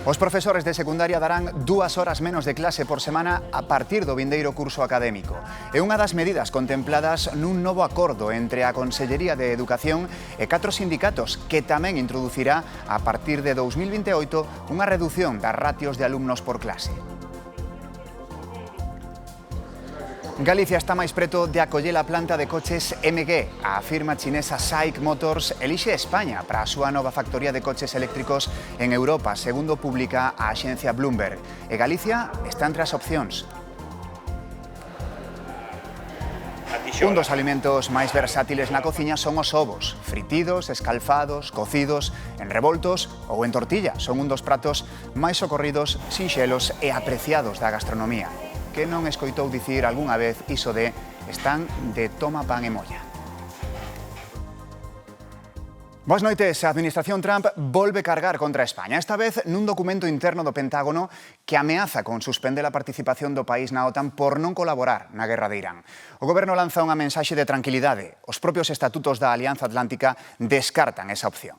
Os profesores de secundaria darán 2 horas menos de clase por semana a partir do vindeiro curso académico. É unha das medidas contempladas nun novo acordo entre a Consellería de Educación e 4 sindicatos que tamén introducirá a partir de 2028 unha reducción das ratios de alumnos por clase. Galicia está máis preto de acoller a planta de coches MG. A firma chinesa SAIC Motors elixe España para a súa nova factoría de coches eléctricos en Europa, segundo publica a axencia Bloomberg. E Galicia está entre as opcións. Un dos alimentos máis versátiles na cociña son os ovos, fritidos, escalfados, cocidos, en revoltos ou en tortilla. Son un dos pratos máis socorridos, sinxelos e apreciados da gastronomía. Que non escoitou dicir algunha vez iso de están de toma pan e molla. Boas noites. A administración Trump volve cargar contra España, esta vez nun documento interno do Pentágono que ameaza con suspender a participación do país na OTAN por non colaborar na guerra de Irán. O goberno lanza unha mensaxe de tranquilidade. Os propios estatutos da Alianza Atlántica descartan esa opción.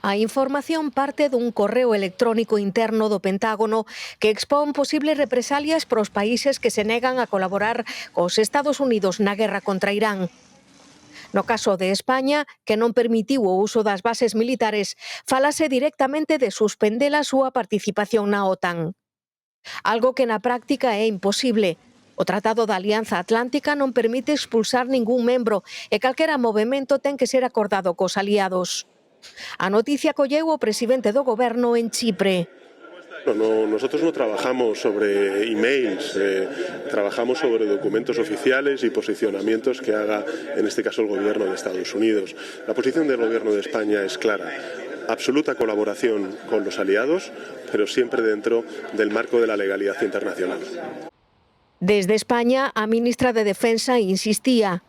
A información parte dun correo electrónico interno do Pentágono que expón posibles represalias para os países que se negan a colaborar cos Estados Unidos na guerra contra Irán. No caso de España, que non permitiu o uso das bases militares, falase directamente de suspender a súa participación na OTAN. Algo que na práctica é imposible. O Tratado da Alianza Atlántica non permite expulsar ningún membro e calquera movemento ten que ser acordado cos aliados. A noticia colleu o presidente do goberno en Chipre. Nosotros no trabajamos sobre emails, trabajamos sobre documentos oficiales y posicionamientos que haga, en este caso, el gobierno de Estados Unidos. La posición del gobierno de España es clara. Absoluta colaboración con los aliados, pero siempre dentro del marco de la legalidad internacional. Desde España, a ministra de Defensa insistía.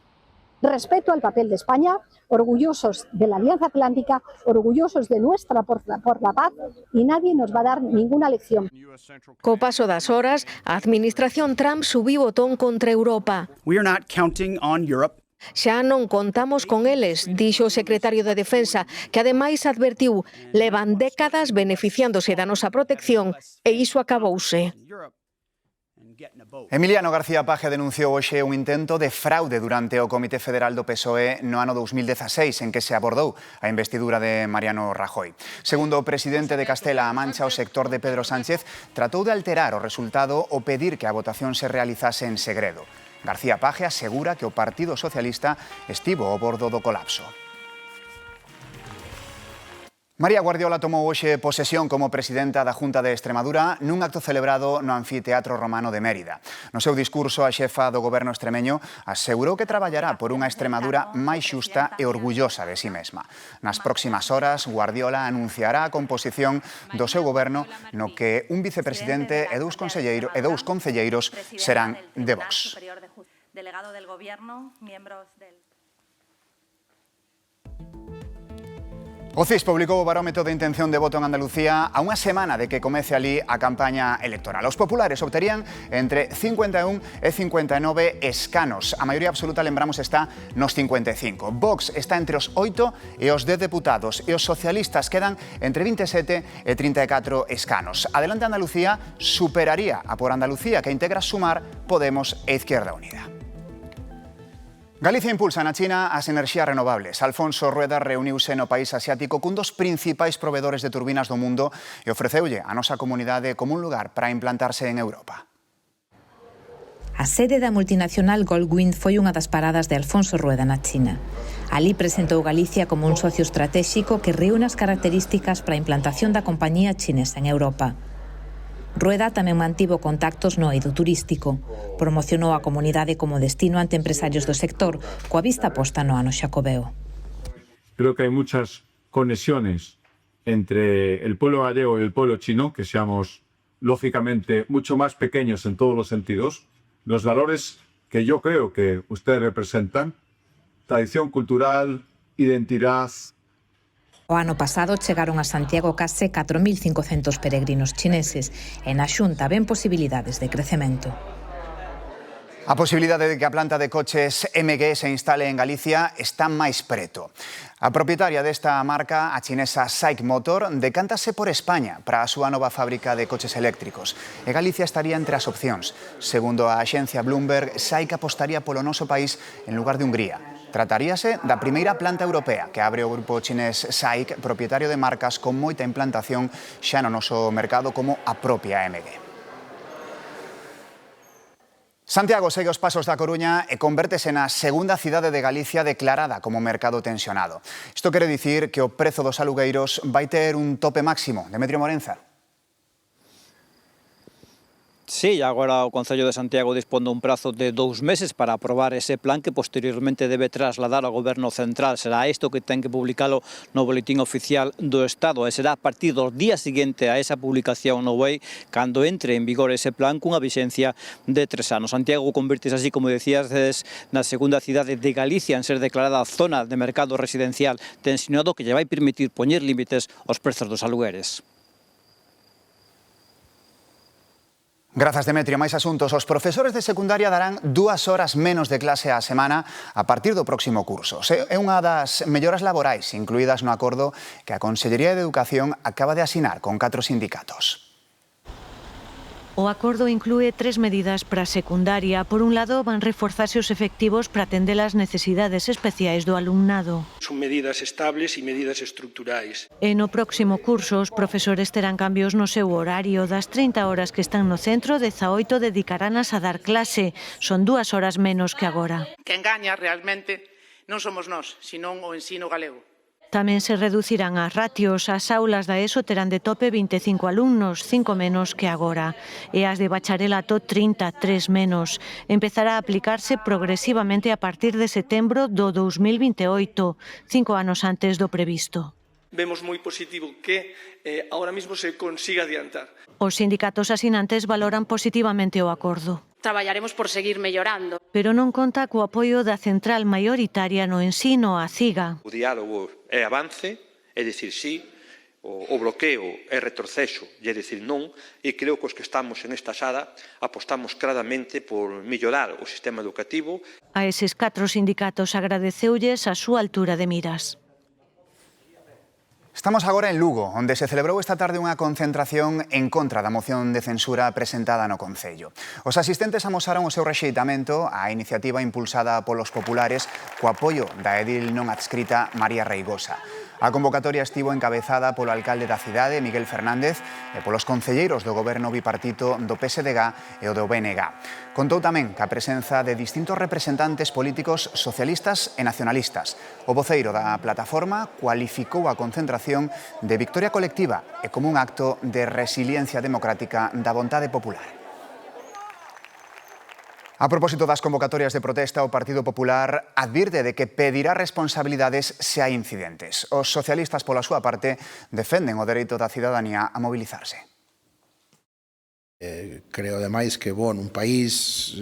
Respeto al papel de España, orgullosos de la Alianza Atlántica, orgullosos de nuestra por la paz, y nadie nos va a dar ninguna lección. Co paso das horas, a administración Trump subiu o ton contra Europa. Xa non contamos con eles, dixo o secretario de Defensa, que ademais advertiu, levan décadas beneficiándose da nosa protección e iso acabouse. Emiliano García Paje denunciou hoxe un intento de fraude durante o Comité Federal do PSOE no ano 2016 en que se abordou a investidura de Mariano Rajoy. Segundo o presidente de Castela-A Mancha, o sector de Pedro Sánchez tratou de alterar o resultado ou pedir que a votación se realizase en segredo. García Paje asegura que o Partido Socialista estivo ao bordo do colapso. María Guardiola tomou hoxe posesión como presidenta da Junta de Extremadura nun acto celebrado no Anfiteatro Romano de Mérida. No seu discurso, a xefa do goberno extremeño asegurou que traballará por unha Extremadura máis xusta e orgullosa de si mesma. Nas próximas horas, Guardiola anunciará a composición do seu goberno no que un vicepresidente e dous concelleiros serán de Vox. O CIS publicou o barómetro de intención de voto en Andalucía a unha semana de que comece ali a campaña electoral. Os populares obterían entre 51 e 59 escanos. A maioría absoluta, lembramos, está nos 55. Vox está entre os 8 e os 10 deputados e os socialistas quedan entre 27 e 34 escanos. Adelante Andalucía superaría a Por Andalucía, que integra Sumar, Podemos e Izquierda Unida. Galicia impulsa na China as enerxías renovables. Alfonso Rueda reuniuse no país asiático cun dos principais provedores de turbinas do mundo e ofreceulle a nosa comunidade como un lugar para implantarse en Europa. A sede da multinacional Goldwind foi unha das paradas de Alfonso Rueda na China. Alí presentou Galicia como un socio estratéxico que reúne as características para a implantación da compañía chinesa en Europa. Rueda tamén mantivo contactos no eido turístico. Promocionou a comunidade como destino ante empresarios do sector, coa vista posta no ano xacobeo. Creo que hai muchas conexiones entre el pueblo gallego y el pueblo chino, que seamos, lógicamente, mucho más pequeños en todos los sentidos. Los valores que yo creo que ustedes representan, tradición cultural, identidad. O ano pasado chegaron a Santiago case 4.500 peregrinos chineses e na Xunta ven posibilidades de crecemento. A posibilidade de que a planta de coches MG se instale en Galicia está máis preto. A propietaria desta marca, a chinesa SAIC Motor, decántase por España para a súa nova fábrica de coches eléctricos. E Galicia estaría entre as opcións. Segundo a axencia Bloomberg, SAIC apostaría polo noso país en lugar de Hungría. Trataríase da primeira planta europea que abre o grupo chinés SAIC, propietario de marcas con moita implantación xa no noso mercado como a propia MG. Santiago segue os pasos da Coruña e convértese na segunda cidade de Galicia declarada como mercado tensionado. Isto quere dicir que o prezo dos alugueiros vai ter un tope máximo. Demetrio Morenza. Sí, agora o Concello de Santiago dispón un prazo de 2 meses para aprobar ese plan que posteriormente debe trasladar ao Goberno Central. Será isto que ten que publicalo no Boletín Oficial do Estado e será a partir do día seguinte a esa publicación no BOE cando entre en vigor ese plan cunha vixencia de 3 anos. Santiago convértese así, como decías, na segunda cidade de Galicia en ser declarada zona de mercado residencial tensionado que lle vai permitir poñer límites aos prezos dos alugueres. Grazas, Demetrio. Máis asuntos. Os profesores de secundaria darán 2 horas menos de clase á semana a partir do próximo curso. É unha das melloras laborais incluídas no acordo que a Consellería de Educación acaba de asinar con 4 sindicatos. O acordo inclúe 3 medidas para a secundaria. Por un lado, van reforzarse os efectivos para atender as necesidades especiais do alumnado. Son medidas estables e medidas estruturais. E no próximo curso, os profesores terán cambios no seu horario. Das 30 horas que están no centro, 18 dedicaránas a dar clase. Son 2 horas menos que agora. Quen gaña realmente non somos nós, senón o ensino galego. Tamén se reducirán as ratios. As aulas da ESO terán de tope 25 alumnos, 5 menos que agora. E as de bacharelato 33 menos. Empezará a aplicarse progresivamente a partir de setembro do 2028, 5 anos antes do previsto. Vemos moi positivo que ahora mismo se consiga adiantar. Os sindicatos asinantes valoran positivamente o acordo. Traballaremos por seguir mellorando. Pero non conta co apoio da central maioritaria no ensino, a CIGA. O diálogo é avance, é dicir sí, o bloqueo é retroceso, é dicir non, e creo que os que estamos en esta sala apostamos claramente por mellorar o sistema educativo. A eses 4 sindicatos agradeceulles a súa altura de miras. Estamos agora en Lugo, onde se celebrou esta tarde unha concentración en contra da moción de censura presentada no Concello. Os asistentes amosaron o seu rexeitamento á iniciativa impulsada polos populares co apoio da edil non adscrita María Reigosa. A convocatoria estivo encabezada polo alcalde da cidade, Miguel Fernández, e polos concelleiros do goberno bipartito do PSDG e o do BNG. Contou tamén ca presenza de distintos representantes políticos socialistas e nacionalistas. O voceiro da plataforma cualificou a concentración de victoria colectiva e como un acto de resiliencia democrática da vontade popular. A propósito das convocatorias de protesta, o Partido Popular advirte de que pedirá responsabilidades se hai incidentes. Os socialistas, pola súa parte, defenden o dereito da cidadanía a mobilizarse. Creo, ademais, que, un país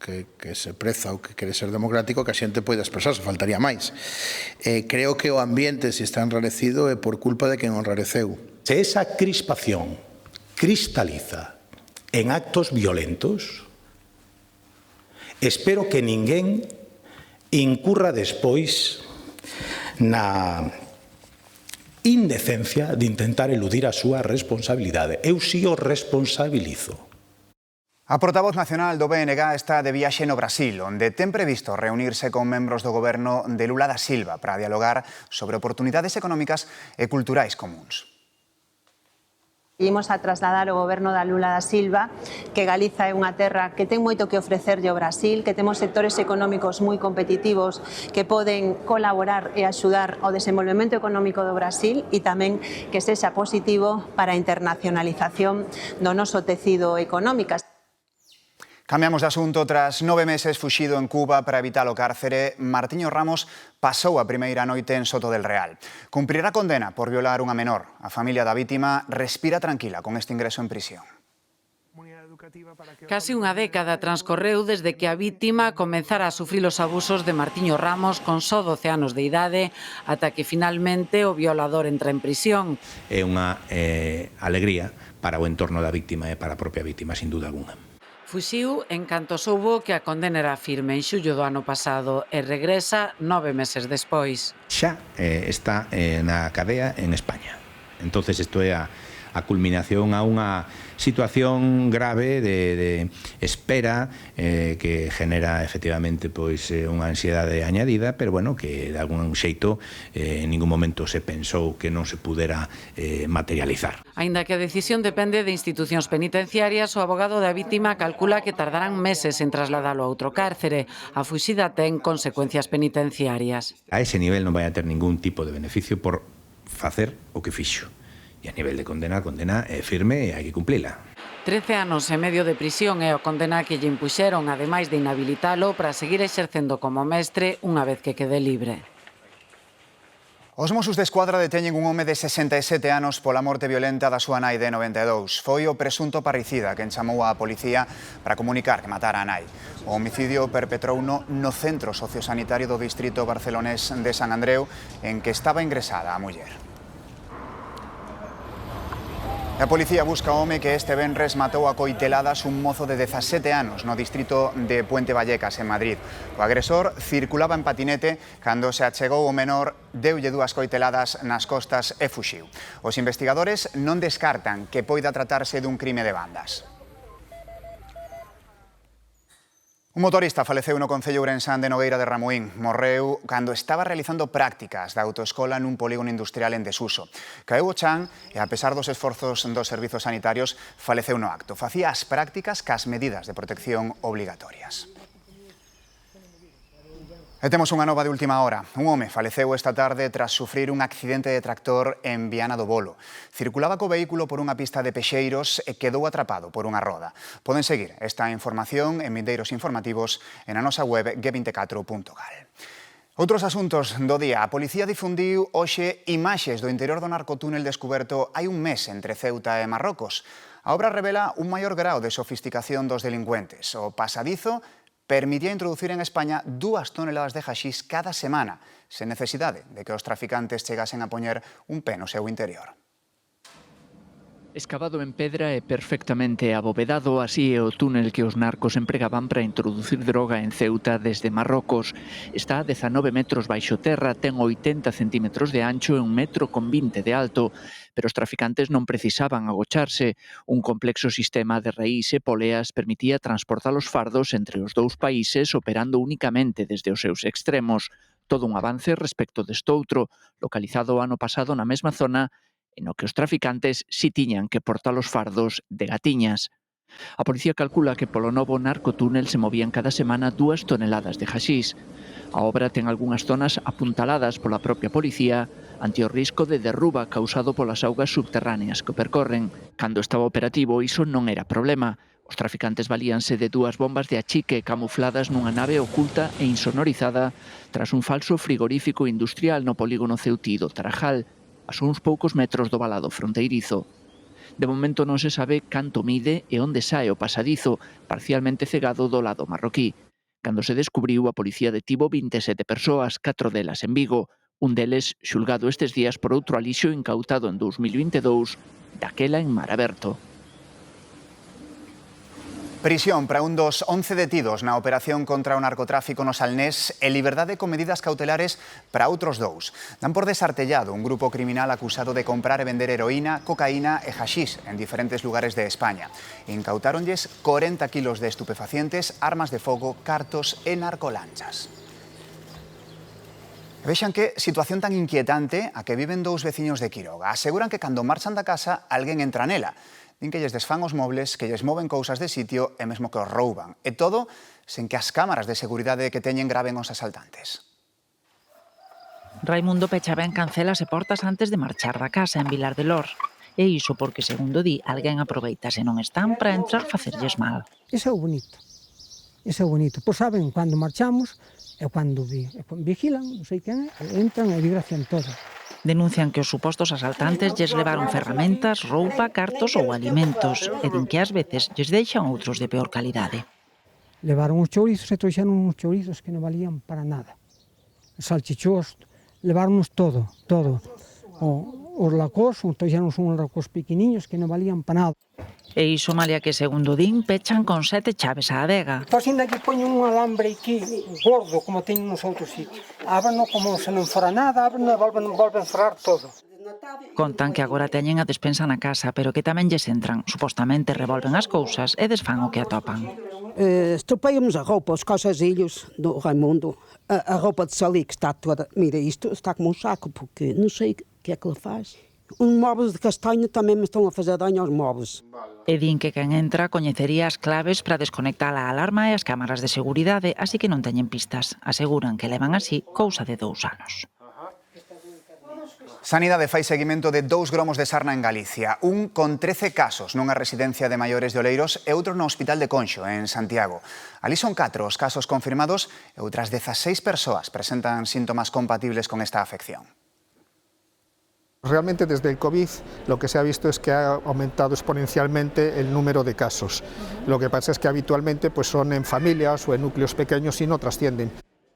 que se preza ou que quere ser democrático, que a xente poida expresarse, faltaría máis. Creo que o ambiente, se está enrarecido, é por culpa de quen o enrareceu. Se esa crispación cristaliza en actos violentos, espero que ninguén incurra despois na indecencia de intentar eludir a súa responsabilidade. Eu si o responsabilizo. A portavoz nacional do BNG está de viaxe no Brasil, onde ten previsto reunirse con membros do goberno de Lula da Silva para dialogar sobre oportunidades económicas e culturais comúns. Imos a trasladar ao goberno da Lula da Silva que Galiza é unha terra que ten moito que ofrecerlle ao Brasil, que temos sectores económicos moi competitivos que poden colaborar e axudar ao desenvolvemento económico do Brasil e tamén que sexa positivo para a internacionalización do noso tecido económico. Cambiamos de asunto. Tras 9 meses fuxido en Cuba para evitar o cárcere, Martiño Ramos pasou a primeira noite en Soto del Real. Cumprirá condena por violar unha menor. A familia da vítima respira tranquila con este ingreso en prisión. Casi unha década transcorreu desde que a vítima comezara a sufrir os abusos de Martiño Ramos con só 12 anos de idade ata que finalmente o violador entra en prisión. É unha alegría para o entorno da vítima e para a propia vítima, sin duda alguna. Fuxiu en canto soubo que a condena era firme en xullo do ano pasado e regresa 9 meses despois. Xa está na cadea en España. Entonces isto é a culminación a unha situación grave de espera que genera efectivamente pois unha ansiedade añadida, pero bueno, que de algún xeito en ningún momento se pensou que non se pudera materializar. Aínda que a decisión depende de institucións penitenciarias, o abogado da vítima calcula que tardarán meses en trasladalo a outro cárcere. A fuxida ten consecuencias penitenciarias. A ese nivel non vai a ter ningún tipo de beneficio por facer o que fixo. E a nivel de condena, a condena é firme e hai que cumplila. 13 anos e medio de prisión é o condena que lle impuxeron, ademais de inhabilitalo, para seguir exercendo como mestre unha vez que quede libre. Os Mossos de Escuadra deteñen un home de 67 anos pola morte violenta da súa nai de 92. Foi o presunto parricida quen chamou á policía para comunicar que matara a nai. O homicidio perpetrouno no centro sociosanitario do distrito barcelonés de San Andreu, en que estaba ingresada a muller. A policía busca o home que este venres matou a coiteladas un mozo de 17 anos no distrito de Puente Vallecas, en Madrid. O agresor circulaba en patinete cando se achegou o menor, deulle 2 coiteladas nas costas e fuxiu. Os investigadores non descartan que poida tratarse dun crime de bandas. Un motorista faleceu no concello ourensán de Nogueira de Ramuín. Morreu cando estaba realizando prácticas da autoescola nun polígono industrial en desuso. Caeu o chan e, a pesar dos esforzos dos servizos sanitarios, faleceu no acto. Facía as prácticas cas medidas de protección obligatorias. E temos unha nova de última hora. Un home faleceu esta tarde tras sufrir un accidente de tractor en Viana do Bolo. Circulaba co vehículo por unha pista de pexeiros e quedou atrapado por unha roda. Poden seguir esta información en Mindeiros Informativos e na nosa web g24.gal. Outros asuntos do día. A policía difundiu hoxe imaxes do interior do narcotúnel descuberto hai un mes entre Ceuta e Marrocos. A obra revela un maior grao de sofisticación dos delincuentes. O pasadizo permitía introducir en España 2 toneladas de haxís cada semana, sen necesidade de que os traficantes chegasen a poñer un pé no seu interior. Escavado en pedra e perfectamente abovedado, así é o túnel que os narcos empregaban para introducir droga en Ceuta desde Marrocos. Está a 19 metros baixo terra, ten 80 centímetros de ancho e 1,20 metros de alto, pero os traficantes non precisaban agocharse. Un complexo sistema de raíz e poleas permitía transportar os fardos entre os dous países operando únicamente desde os seus extremos. Todo un avance respecto destoutro, localizado o ano pasado na mesma zona, en o que os traficantes si tiñan que portar os fardos de gatiñas. A policía calcula que polo novo narcotúnel se movían cada semana 2 toneladas de haxís. A obra ten algunhas zonas apuntaladas pola propia policía ante o risco de derruba causado polas augas subterráneas que o percorren. Cando estaba operativo, iso non era problema. Os traficantes valíanse de 2 bombas de achique camufladas nunha nave oculta e insonorizada tras un falso frigorífico industrial no polígono ceutí do Tarajal, a uns poucos metros do valado fronteirizo. De momento non se sabe canto mide e onde sae o pasadizo, parcialmente cegado do lado marroquí. Cando se descubriu, a policía detivo 27 persoas, 4 delas en Vigo, un deles xulgado estes días por outro alixo incautado en 2022, daquela en mar aberto. Prisión para un dos 11 detidos na operación contra o narcotráfico no Salnés e liberdade con medidas cautelares para outros 2. Dan por desartellado un grupo criminal acusado de comprar e vender heroína, cocaína e haxís en diferentes lugares de España. Incautáronlles 40 kilos de estupefacientes, armas de fogo, cartos e narcolanchas. Vexan que situación tan inquietante a que viven 2 veciños de Quiroga. Aseguran que cando marchan da casa, alguén entra nela. Din que lles desfán os mobles, que lles moven cousas de sitio e mesmo que os rouban. E todo sen que as cámaras de seguridade que teñen graven os asaltantes. Raimundo pecha ben cancelas e portas antes de marchar da casa en Vilar de Lor. E iso porque, segundo di, alguén aproveita se non están para entrar facerlles mal. Iso é o bonito. Iso é o bonito. Pois saben, cando marchamos, e cando vigilan, non sei quen é, entran e vigracian todo. Denuncian que os supostos asaltantes lles levaron ferramentas, roupa, cartos ou alimentos e din que ás veces lles deixan outros de peor calidade. Levaron os chourizos e trouxeron uns chourizos que non valían para nada. Os salchichós, levaronnos todo. Os lacós, trouxeron uns lacós pequeniños que non valían para nada. E iso malia que, segundo din, pechan con 7 chaves á adega. Pois ainda que poñen un alambre aquí gordo, como teñen nos outros sitios. Ábreno como se non fora nada, ábreno e volven cerrar todo. Contan que agora teñen a despensa na casa, pero que tamén lles entran. Supostamente revolven as cousas e desfan o que atopan. Estropeamos a roupa, os calçadilhos do Raimundo, a roupa de Sali que está toda... Mira, isto está como um saco, porque não sei o que é que ele faz. Os móveis de castanho tamén me estão a fazer daño aos móveis. E din que quen entra coñecería as claves para desconectar a alarma e as cámaras de seguridade, así que non teñen pistas. Aseguran que levan así cousa de 2 anos. Sanidade fai seguimento de 2 gromos de sarna en Galicia, un con 13 casos nunha residencia de maiores de Oleiros e outro no Hospital de Conxo, en Santiago. Alí son 4 os casos confirmados e outras 16 persoas presentan síntomas compatibles con esta afección. Realmente desde el COVID lo que se ha visto es que ha aumentado exponencialmente el número de casos. Lo que pasa es que habitualmente pues son en familias o en núcleos pequeños y no trascienden.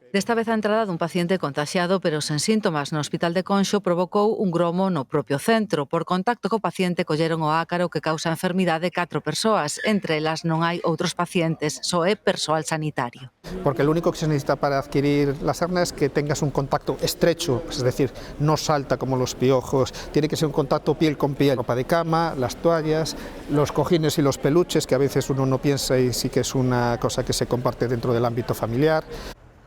Desta vez a entrada dun paciente contaxiado pero sen síntomas no Hospital de Conxo provocou un gromo no propio centro. Por contacto co paciente colleron o ácaro que causa a enfermidade 4 persoas. Entre elas non hai outros pacientes, só é persoal sanitario. Porque lo único que se necesita para adquirir la sarna es que tengas un contacto estrecho, es decir, no salta como los piojos, tiene que ser un contacto piel con piel. Ropa de cama, las toallas, los cojines y los peluches, que a veces uno no piensa y sí que es una cosa que se comparte dentro del ámbito familiar.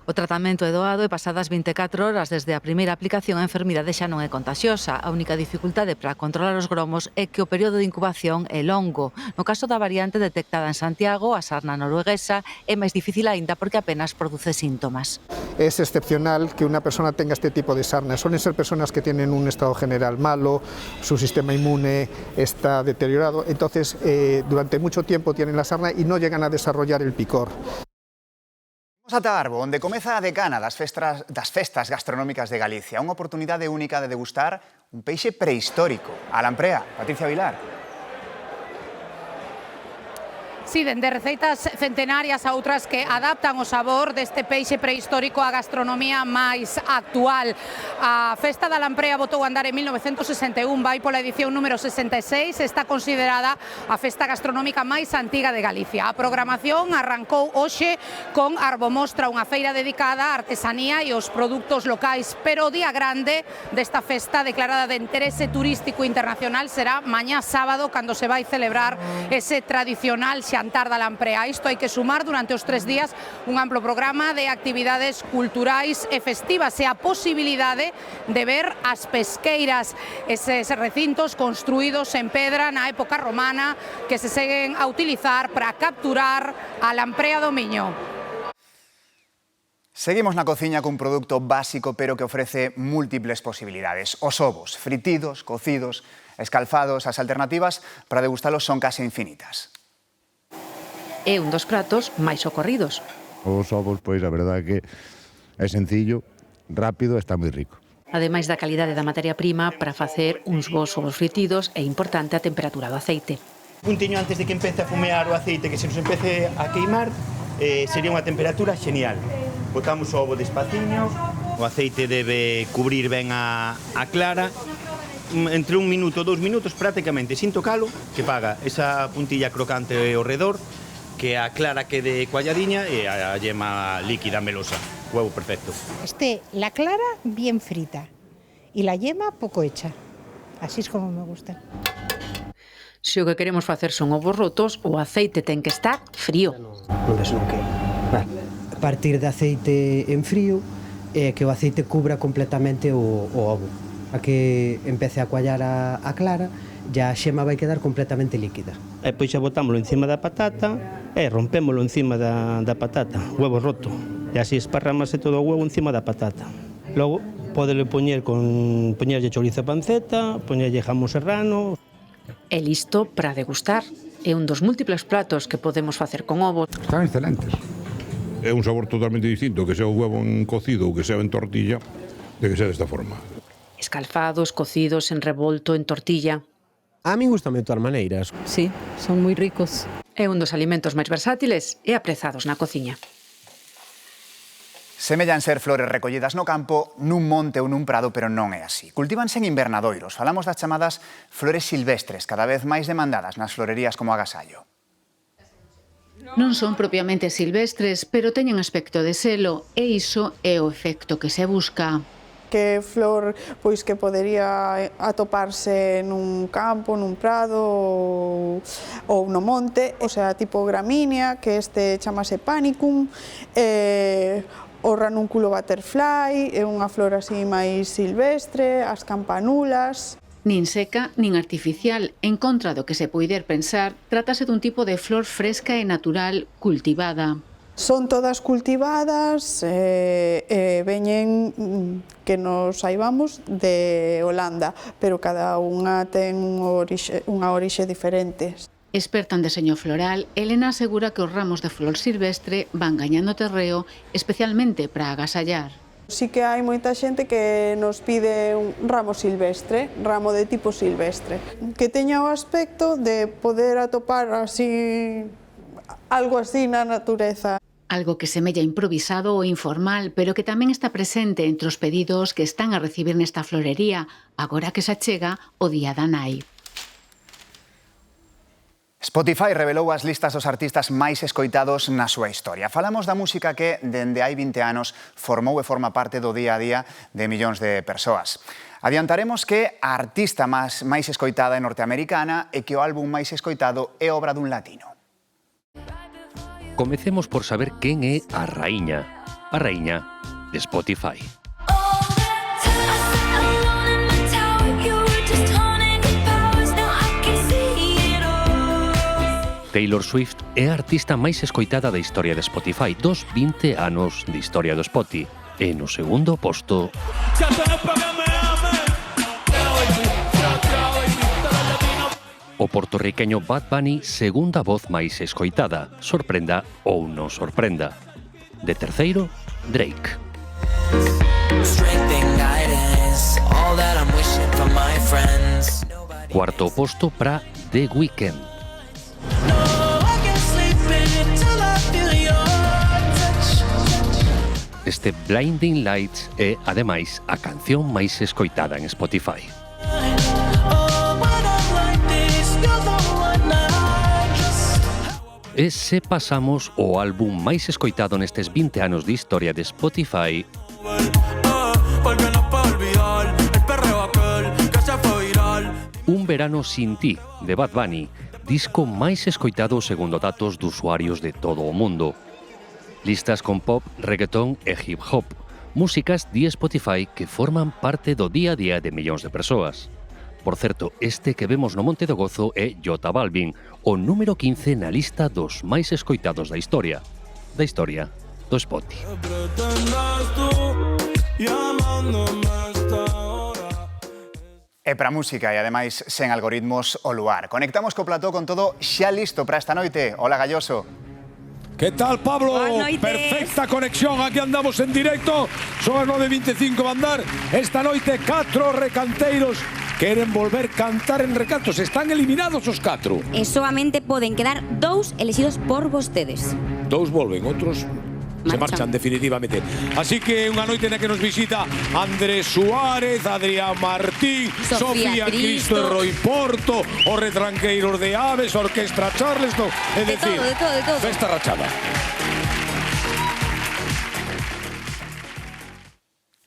O tratamento é doado e pasadas 24 horas desde a primeira aplicación a enfermidade xa non é contagiosa. A única dificultade para controlar os gromos é que o período de incubación é longo. No caso da variante detectada en Santiago, a sarna norueguesa, é máis difícil aínda porque apenas produce síntomas. Es excepcional que una persona tenga este tipo de sarna. Suelen ser personas que tienen un estado general malo, su sistema inmune está deteriorado, entonces durante mucho tiempo tienen la sarna y no llegan a desarrollar el picor. Vamos ata Arbo, onde comeza a decana das festas gastronómicas de Galicia. Unha oportunidade única de degustar un peixe prehistórico. A lamprea, Patricia Vilar. Sí, dende receitas centenarias a outras que adaptan o sabor deste peixe prehistórico á gastronomía máis actual. A Festa da Lamprea botou a andar en 1961, vai pola edición número 66, está considerada a festa gastronómica máis antiga de Galicia. A programación arrancou hoxe con Arbomostra, unha feira dedicada á artesanía e aos produtos locais, pero o día grande desta festa declarada de interese turístico internacional será mañá sábado, cando se vai celebrar ese tradicional xantar da Lamprea. Isto hai que sumar durante os 3 días un amplo programa de actividades culturais e festivas e a posibilidade de ver as pesqueiras, eses recintos construídos en pedra na época romana que se seguen a utilizar para capturar a lamprea do Miño. Seguimos na cociña cun produto básico pero que ofrece múltiples posibilidades. Os ovos, fritidos, cocidos, escalfados, as alternativas para degustalos son case infinitas. É un dos pratos máis socorridos. Os ovos, pois, a verdade que é sencillo, rápido e está moi rico. Ademais da calidade da materia prima, para facer uns bons ovos fritidos é importante a temperatura do aceite. Un tiño antes de que empece a fumear o aceite, que se nos empece a queimar, sería unha temperatura genial. Botamos o ovo despaciño, o aceite debe cubrir ben a clara, entre 1 minuto, 2 minutos prácticamente, sin tocalo, que paga esa puntilla crocante ao redor, que a clara quede cualladiña e a yema líquida melosa. Huevo perfecto. Esté la clara bien frita y la yema poco hecha. Así es como me gusta. Se o que queremos facer son ovos rotos, o aceite ten que estar frío. Non ves non que. A partir de aceite en frío, que o aceite cubra completamente o ovo. A que empece a cuallar a clara, ya a xema vai quedar completamente líquida. E pois xa botámoslo encima da patata e rompémoslo encima da patata, huevo roto. E así esparramase todo o huevo encima da patata. Logo, podele poñerlle chorizo panceta, poñerlle jamón serrano. É listo para degustar. É un dos múltiples pratos que podemos facer con ovos. Están excelentes. É un sabor totalmente distinto, que sea o huevo en cocido ou que sea en tortilla, de que sea desta forma. Escalfados, cocidos, en revolto, en tortilla. A mí gustan de todas maneiras. Sí, son moi ricos. É un dos alimentos máis versátiles e aprezados na cociña. Semellan ser flores recollidas no campo, nun monte ou nun prado, pero non é así. Cultívanse en invernadoiros. Falamos das chamadas flores silvestres, cada vez máis demandadas nas florerías como agasallo. Non son propiamente silvestres, pero teñen aspecto de selo, e iso é o efecto que se busca. Que flor pois que podería atoparse nun campo, nun prado ou no monte, o sea, tipo gramínea, que este chamase panicum, o ranúnculo butterfly, é unha flor así máis silvestre, as campanulas. Nin seca, nin artificial, en contra do que se poider pensar, trátase dun tipo de flor fresca e natural cultivada. Son todas cultivadas, veñen, que nos saibamos, de Holanda, pero cada unha ten unha orixe diferente. Experta en deseño floral, Elena asegura que os ramos de flor silvestre van gañando terreo, especialmente para agasallar. Sí que hai moita xente que nos pide un ramo silvestre, ramo de tipo silvestre, que teña o aspecto de poder atopar así algo así na natureza. Algo que semella improvisado ou informal, pero que tamén está presente entre os pedidos que están a recibir nesta florería, agora que se achega o Día da Nai. Spotify revelou as listas dos artistas máis escoitados na súa historia. Falamos da música que, dende hai 20 anos, formou e forma parte do día a día de millóns de persoas. Adiantaremos que a artista máis escoitada é norteamericana e que o álbum máis escoitado é obra dun latino. Comecemos por saber quen é a raíña de Spotify. Taylor Swift é a artista máis escoitada da historia de Spotify dos 20 anos de historia do Spotify. E no segundo posto, o portorriqueño Bad Bunny, segunda voz máis escoitada, sorprenda ou non sorprenda. De terceiro, Drake. Cuarto posto para The Weeknd. Este Blinding Lights é, ademais, a canción máis escoitada en Spotify. E se pasamos ao álbum máis escoitado nestes 20 anos de historia de Spotify, Un verano sin ti, de Bad Bunny, disco máis escoitado segundo datos de usuarios de todo o mundo. Listas con pop, reggaetón e hip hop, músicas de Spotify que forman parte do día a día de millóns de persoas. Por certo, este que vemos no Monte do Gozo é J Balvin, o número 15 na lista dos máis escoitados da historia do Spotify. E para música e ademais sen algoritmos o luar. Conectamos co plató con todo xa listo para esta noite. Hola, Galloso. ¿Qué tal, Pablo? Perfecta conexión, aquí andamos en directo. Son as 9:25 a andar. Esta noite 4 recanteiros queren volver cantar en recantos. Están eliminados os 4. E solamente poden quedar 2 elegidos por vostedes. 2 volven, outros se marchan definitivamente. Así que unha noite na que nos visita Andrés Suárez, Adrián Martín, Sofía Cristo e Roy Porto, os retranqueiros de Aves, Orquestra Charleston, é dicir, de todo. festa rachada.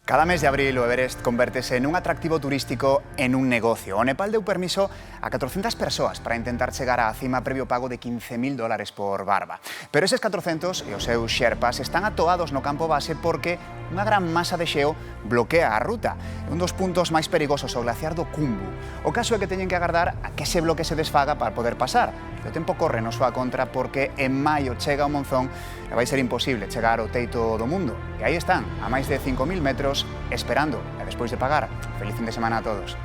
Cada mes de abril o Everest convértese nun atractivo turístico e nun negocio. O Nepal deu permiso a 400 persoas para intentar chegar á cima previo pago de $15.000 por barba. Pero eses 400 e os seus xerpas están atoados no campo base porque unha gran masa de xeo bloquea a ruta. É un dos puntos máis perigosos o glaciar do Khumbu. O caso é que teñen que agardar a que ese bloque se desfaga para poder pasar. E o tempo corre no súa contra porque en maio chega o monzón e vai ser imposible chegar ao teito do mundo. E aí están, a máis de 5.000 metros, esperando, e despois de pagar. Feliz fin de semana a todos.